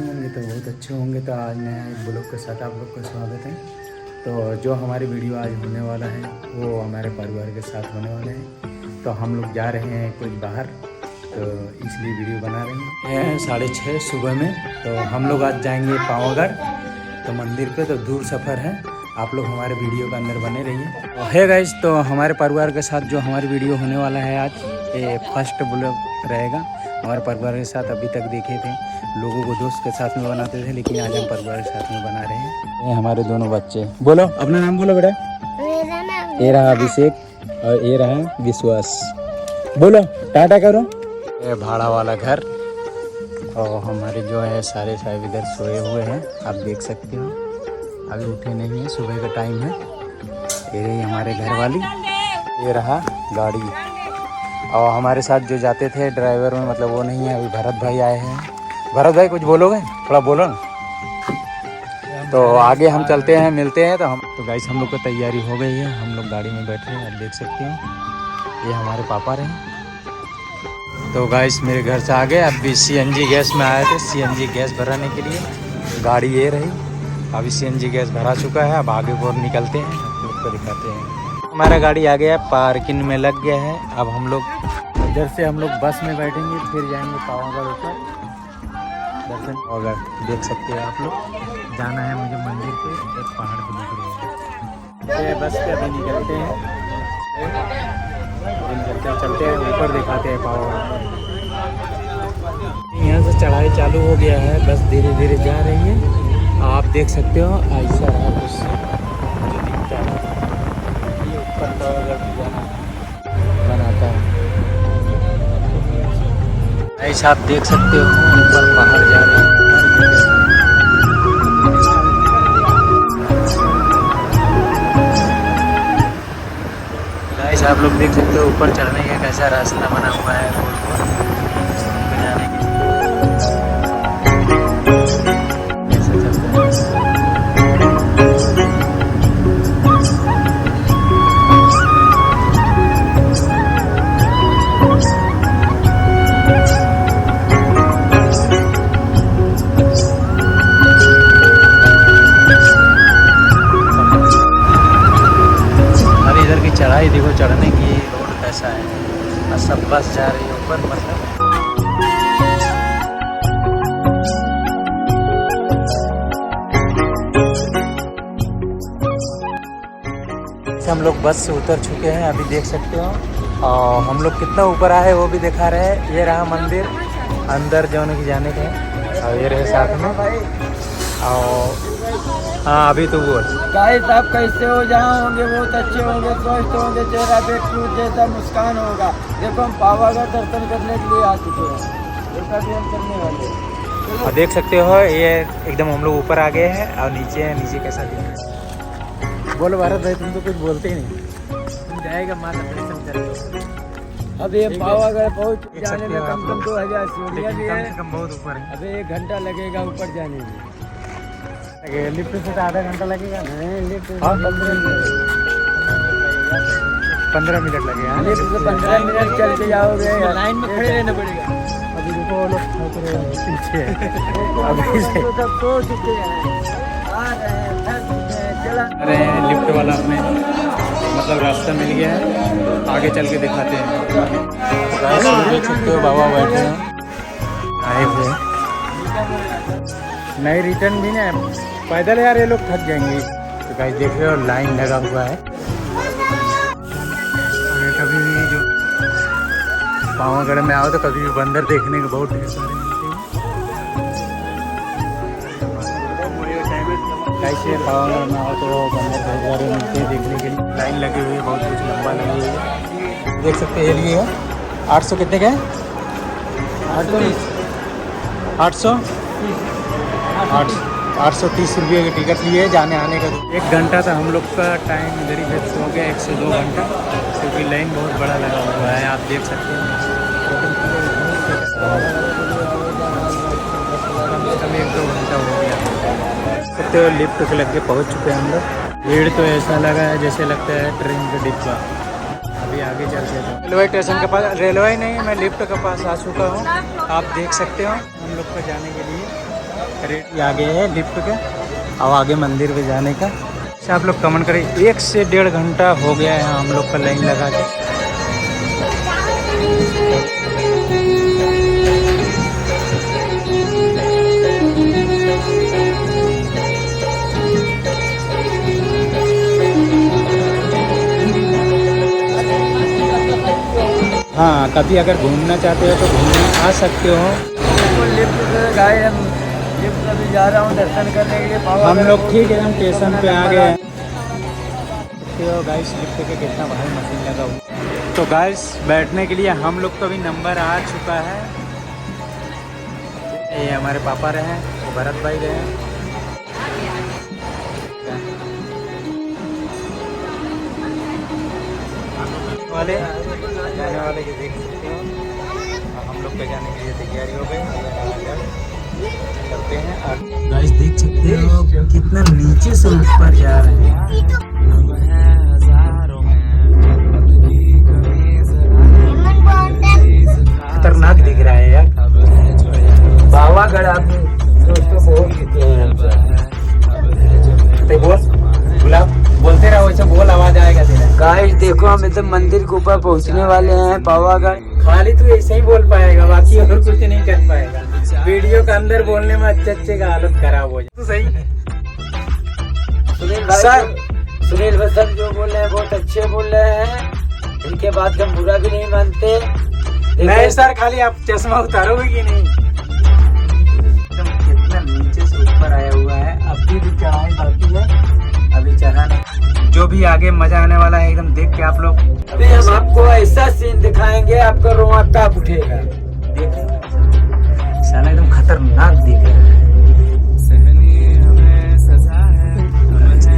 होंगे तो बहुत अच्छे होंगे। तो आज नया एक ब्लॉग के साथ आप लोग का स्वागत है। तो जो हमारी वीडियो आज होने वाला है वो हमारे परिवार के साथ होने वाला है। तो हम लोग जा रहे हैं कुछ बाहर, तो इसलिए वीडियो बना रहे हैं। 6:30 सुबह में तो हम लोग आज जाएंगे पावागढ़, तो मंदिर पे। तो दूर सफ़र है, आप लोग हमारे वीडियो के अंदर बने रहिए। है गाइस, तो हमारे परिवार के साथ जो हमारी वीडियो होने वाला है आज, ये फर्स्ट ब्लॉग रहेगा हमारे परिवार के साथ। अभी तक देखे थे लोगों को दोस्त के साथ में बनाते थे, लेकिन आज हम परिवार के साथ में बना रहे हैं। ये हमारे दोनों बच्चे, बोलो अपना नाम बोलो बेटा। ये रहा अभिषेक और ये रहा विश्वास। बोलो टाटा करो। ये भाड़ा वाला घर, और हमारे जो है सारे साहब इधर सोए हुए हैं, आप देख सकते हो। अभी उठे नहीं है, सुबह का टाइम है। ये रही हमारे घर वाली, ये रहा गाड़ी। और हमारे साथ जो जाते थे ड्राइवर में, मतलब वो नहीं है, अभी भरत भाई आए हैं। भरत भाई कुछ बोलोगे, थोड़ा बोलो ना। तो आगे हम चलते हैं, मिलते हैं। तो गाइस हम लोग को तैयारी हो गई है, हम लोग गाड़ी में बैठे हैं, आप देख सकते हो। ये हमारे पापा रहे। तो गाइस मेरे घर से आगे अभी CNG गैस में आए थे, CNG गैस भराने के लिए। गाड़ी ये रही, अभी CNG गैस भरा चुका है। अब आगे और निकलते हैं, आप लोग को दिखाते हैं। हमारा गाड़ी आ गया, पार्किंग में लग गया है। अब हम लोग इधर से हम लोग बस में बैठेंगे, फिर जाएंगे पावागढ़ ऊपर दर्शन। और देख सकते हैं आप लोग, जाना है मुझे मंदिर पे, एक पहाड़ पे दिख रहे हैं। बस पे अभी निकलते हैं, चलते हैं ऊपर, दिखाते हैं पावागढ़। यहाँ से चढ़ाई चालू हो गया है, बस धीरे धीरे जा रही है। आप देख सकते हो, ऐसा रहा कुछ जो दिखता है। ये ऊपर पावागढ़ जाना बनाता है, ऐसा आप देख सकते हो। ऊपर पहाड़ जा रहे हैं। आप लोग देख सकते हो ऊपर चढ़ने का कैसा रास्ता बना हुआ है रोड पर जाने के लिए। ऐसे चलते हैं। चढ़ाई देखो, चढ़ने की रोड कैसा है, और सब बस जा रही है ऊपर। मतलब हम लोग बस से उतर चुके हैं, अभी देख सकते हो। और हम लोग कितना ऊपर आए वो भी दिखा रहे हैं। ये रहा मंदिर, अंदर जाने की जाने का, और ये रहे साथ में। और हाँ अभी तो बोल गाइस, आप कैसे हो? जहाँ होंगे बहुत अच्छे होंगे, स्वस्थ होंगे, चेहरा पे टूट जैसा मुस्कान होगा। देखो हम पावागढ़ दर्शन करने के लिए आ चुके हैं, ऐसा भी हम करने वाले। और देख सकते हो ये एकदम हम लोग ऊपर आ गए हैं, और नीचे कैसा दिख रहा है। बोलो भारत भाई, तुम तो कुछ बोलते ही नहीं। तुम जाएगा माता दर्शन करके। अब ये पावागढ़ पहुँच जाने में कम से कम 2000 सीढ़ियाँ भी है, बहुत ऊपर है। अभी 1 घंटा लगेगा ऊपर जाने में। लिफ्ट से तो आधा घंटा लगेगा। नहीं, लिफ्ट 15 मिनट लगेगा। लिफ्ट से 15 मिनट चल के जाओगे, लाइन में खड़े रहना पड़ेगा। अभी देखो लोग पीछे सब सो चुके हैं, आ रहे हैं, थक चुके हैं, चला अरे लिफ्ट वाला हमें मतलब रास्ता मिल गया है, आगे चल के दिखाते हैं। देख सकते हो बाबा बैठे हैं, आए हुए नहीं, रिटर्न भी नहीं, पैदल यार ये लोग थक जाएंगे। तो गाइस देख रहे हो लाइन लगा हुआ है। कभी भी जो पावागढ़ में आओ तो कभी भी बंदर देखने को बहुत ढेर सारे मिलते हैं। कैसे पावागढ़ में आओ तो बंदर ढेर सारे मिलते हैं देखने के लिए। लाइन लगी हुई है, बहुत कुछ लंबा लगी हुई है, देख सकते हैं। लिए 800 कितने का है? 830 रुपये की टिकट लिए जाने आने का। 1 घंटा था हम लोग का टाइम इधर ही फिक्स हो गया, 1 से 2 घंटा, क्योंकि लाइन बहुत बड़ा लगा हुआ है, आप देख सकते हैं। कम 1-2 घंटा हो गया। सकते हो लिफ्ट के लग के पहुँच चुके हैं हम लोग। भीड़ तो ऐसा लगा है जैसे लगता है ट्रेन का डिब्बा। अभी आगे चलते हैं। रेलवे स्टेशन के पास, रेलवे नहीं, मैं लिफ्ट के पास आ चुका हूँ। आप देख सकते हो हम लोग को जाने के लिए रेडी आगे है लिफ्ट के। अब आगे मंदिर पे जाने का आप लोग कमेंट करें। 1 से 1.5 घंटा हो गया है हम लोग का लाइन लगा के। हाँ, कभी अगर घूमना चाहते हो तो घूमने आ सकते हो। लिफ्ट से गए हम, लिफ्ट अभी जा रहा हूँ दर्शन करने के लिए। हम लोग ठीक है, हम स्टेशन पे आ गए। तो गाइस लिफ्ट के कितना भारी मशीन लगा हुआ। तो गाइस बैठने के लिए हम लोग का भी नंबर आ चुका है। ये हमारे पापा रहे, वो भरत भाई रहे। वाले जाने वाले के देख सकते हो। हम लोग पे जाने के लिए तैयारी हो गई, चलते हैं। और गाइस देख सकते हो कितना नीचे से ऊपर जा रहे हैं। खतरनाक दिख रहा है यार। पावागढ़ आप दोस्तों बोल कितने हैं गुलाब बोलते रहो, वैसे बोल आवाज आएगा तेरा। गाइस देखो हम एकदम मंदिर के ऊपर पहुंचने वाले हैं पावागढ़। खाली तू ऐसे ही बोल पाएगा, बाकी और कुछ नहीं कर पाएगा। वीडियो के अंदर बोलने में अच्छे का हालत खराब हो जाए तो सही। सुनील भाई सर, सुनील भाई जो बोल रहे हैं बहुत अच्छे बोल रहे हैं, इनके बात हम बुरा भी नहीं मानते। नहीं सर, खाली आप चश्मा उतारोगे कि नहीं। एकदम कितना नीचे से ऊपर आया हुआ है। अभी भी चढ़ाई बाकी है, अभी चढ़ा नहीं। जो भी आगे मजा आने वाला है एकदम देख के आप लोग। अभी हम आपको ऐसा सीन दिखाएंगे, आपका रोआ कांप उठेगा। देखिए साला एकदम खतरनाक दिख रहा है।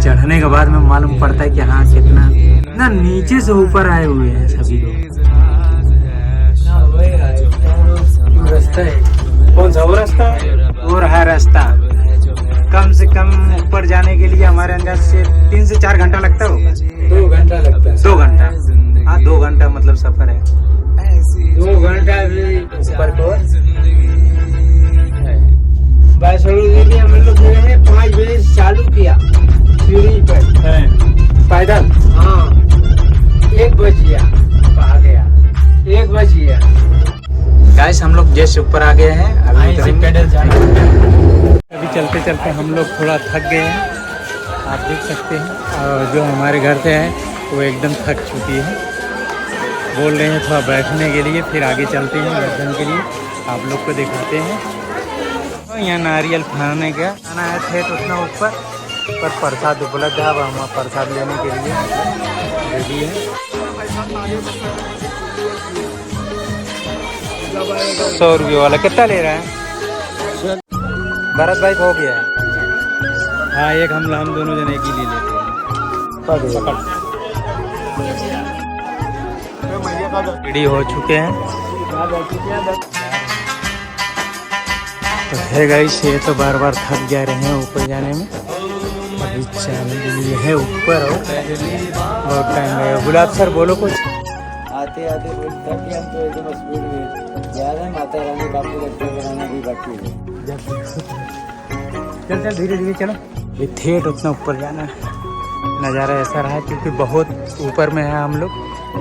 चढ़ने के बाद में मालूम पड़ता है कि हाँ कितना नीचे से ऊपर आए हुए हैं सभी लोग। रास्ता है कौन सा वो रास्ता है? वो रहा रास्ता। कम से कम ऊपर जाने के लिए हमारे अंदाज से 3 से 4 घंटा लगता होगा। 2 घंटा लगता है। 2 घंटा, हाँ 2 घंटा मतलब सफर है। 2 घंटा भी ऊपर को वैष्णो देवी हम लोग जो है 5 बजे से चालू किया सीढ़ी पर पैदल। हाँ 1 बजिया आ गया, 1 बजिया। गाइस हम लोग जैसे ऊपर आ गए हैं, अभी पैदल जाना। अभी चलते चलते हम लोग थोड़ा थक गए हैं, आप देख सकते हैं। और जो हमारे घर से है वो एकदम थक चुकी है। बोल रहे हैं थोड़ा बैठने के लिए, फिर आगे चलते हैं दर्शन के लिए, आप लोग को दिखाते हैं। तो यहाँ नारियल खाने का खाना है थे तो उतना ऊपर पर प्रसाद उपलब्ध है। अब हम प्रसाद लेने के लिए रेडी है। 100 रुपये वाला कितना ले रहा है? भरत भाई हो गया है। हाँ एक हम दोनों जने की ले लेते हैं। रेडी हो चुके हैं। तो है गाइस, ये तो बार बार थक जा रहे हैं ऊपर जाने में। अभी चल है ऊपर और बहुत टाइम लगेगा। गुलाब सर बोलो कुछ। आते आते बोलता कि हम तो एकदम स्पीड में जा रहे हैं। माता रानी का दर्शन कराना भी बाकी है। चल चल धीरे धीरे चलो। ये ठेठ उतना ऊपर जाना है। नज़ारा ऐसा रहा क्योंकि बहुत ऊपर में है हम लोग,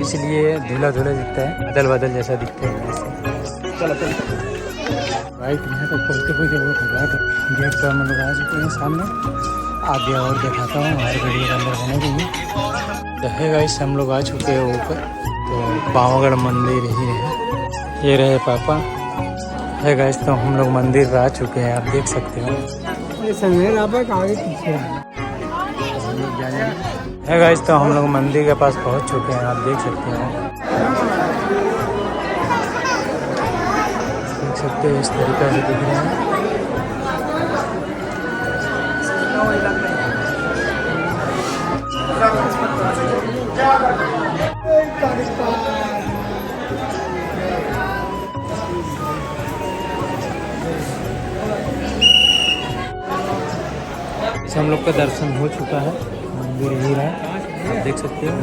इसलिए धुला धुला दिखता है, बादल बादल जैसा दिखता है ऐसे। चलो चलो बाइक यहाँ तक पहुँचते पहुँचते बहुत घबराहट। गेट पर हम लोग आ चुके हैं सामने। आगे और दिखाता हूँ, हमारे वीडियो के अंदर बने रहिए। तो है गाइस हम लोग आ चुके हैं ऊपर। तो पावागढ़ मंदिर ही है। ये रहे पापा। है गाइस तो हम लोग मंदिर पे आ चुके हैं, आप देख सकते हो। ये समय आगे पीछे है गाइस तो हम लोग मंदिर के पास पहुंच चुके हैं, आप देख सकते हैं। देख सकते हो इस तरीके से दिख रहे हैं। हम लोग का दर्शन हो चुका है। मंदिर ही रहा, आप देख सकते हो।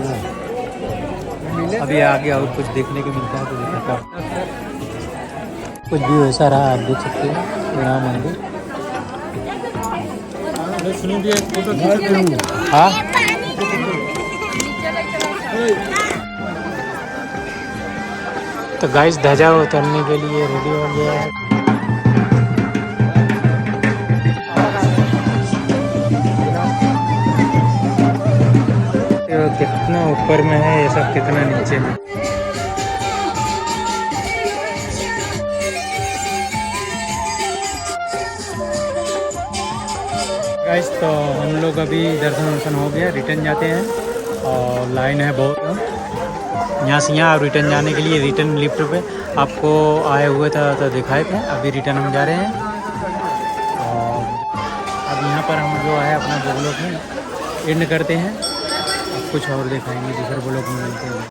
अभी आगे और कुछ देखने को मिलता है तो दिखाता हूँ। कुछ भी वैसा रहा, आप देख सकते हैं यहाँ मंदिर। हाँ तो गाइस ध्वजा उतरने के लिए रेडी हो गया है। तो कितना ऊपर में है ये सब, कितना नीचे में। गाइस तो हम लोग अभी दर्शन हो गया, रिटर्न जाते हैं और लाइन है बहुत यहाँ से यहाँ। रिटर्न जाने के लिए रिटर्न लिफ्ट पे आपको आए हुए था तो दिखाए थे। अभी रिटर्न हम जा रहे हैं और अब यहाँ पर हम जो है अपना ब्लॉग में एंड करते हैं। अब कुछ और दिखाएंगे, दूसरे ब्लॉग में मिलते हैं।